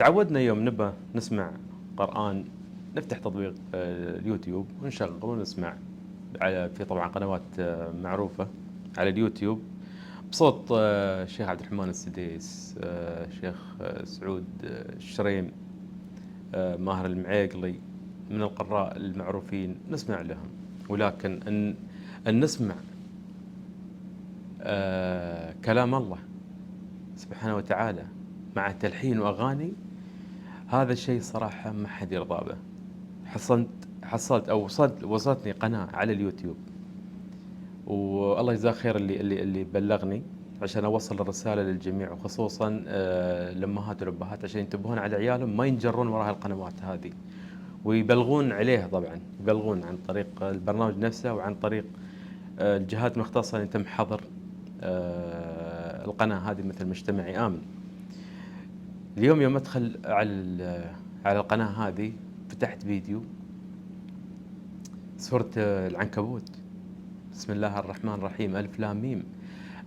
تعودنا يوم نبى نسمع قرآن نفتح تطبيق اليوتيوب ونشغل ونسمع في طبعا قنوات معروفة على اليوتيوب بصوت الشيخ عبد الرحمن السديس، الشيخ سعود الشريم، ماهر المعيقلي، من القراء المعروفين نسمع لهم. ولكن أن نسمع كلام الله سبحانه وتعالى مع تلحين وأغاني، هذا الشيء صراحة ما حد يرضى به. حصلت أو وصلتني قناة على اليوتيوب، والله يجزاه خير اللي بلغني عشان أوصل الرسالة للجميع، وخصوصا الأمهات والأبهات عشان ينتبهون على عيالهم ما ينجرون وراء القنوات هذه ويبلغون عليها. طبعا يبلغون عن طريق البرنامج نفسه وعن طريق الجهات المختصة اللي تم حظر القناة هذه مثل مجتمعي آمن. اليوم يوم أدخل على القناة هذه فتحت فيديو سورة العنكبوت، بسم الله الرحمن الرحيم، ألف لام ميم،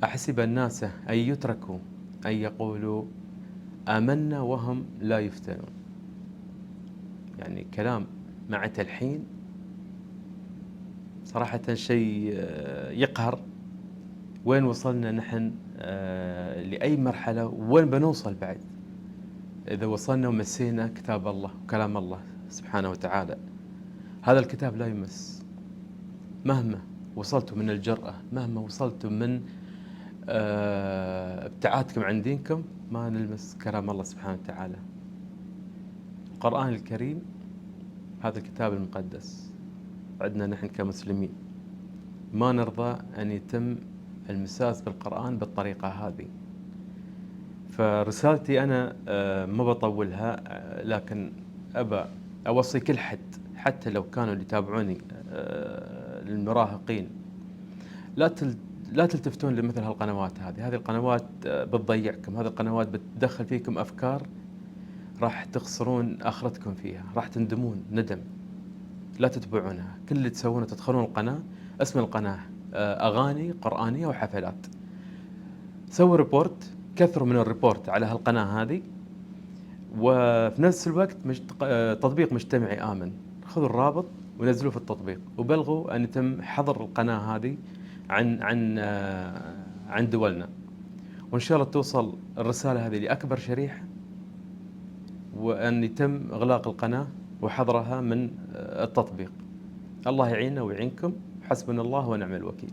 أحسب الناس أن يتركوا أن يقولوا آمنا وهم لا يفتنون. يعني كلام مع تلحين صراحة شيء يقهر. وين وصلنا نحن؟ لأي مرحلة؟ وين بنوصل بعد إذا وصلنا ومسينا كتاب الله وكلام الله سبحانه وتعالى؟ هذا الكتاب لا يمس. مهما وصلتم من الجرأة، مهما وصلتم من ابتعادكم عن دينكم، ما نلمس كلام الله سبحانه وتعالى. القرآن الكريم هذا الكتاب المقدس عندنا نحن كمسلمين، ما نرضى أن يتم المساس بالقرآن بالطريقة هذه. فرسالتي أنا ما بطولها، لكن أبى أوصي كل حد، حتى لو كانوا اللي يتابعوني للمراهقين، لا تلتفتون لمثل هالقنوات هذه القنوات بتضيعكم، هذه القنوات بتدخل فيكم أفكار راح تخسرون آخرتكم فيها، راح تندمون ندم. لا تتبعونها. كل اللي تسوونه تدخلون القناة، اسم القناة أغاني قرآنية وحفلات. سووا ريبورت، كثروا من الريبورت على هالقناة هذه، وفي نفس الوقت تطبيق مجتمعي آمن، خذوا الرابط ونزلوه في التطبيق وبلغوا أن يتم حظر القناة هذه عن دولنا. وإن شاء الله توصل الرسالة هذه لأكبر شريحة، وأن يتم إغلاق القناة وحظرها من التطبيق. الله يعيننا ويعينكم، حسبنا الله ونعم الوكيل.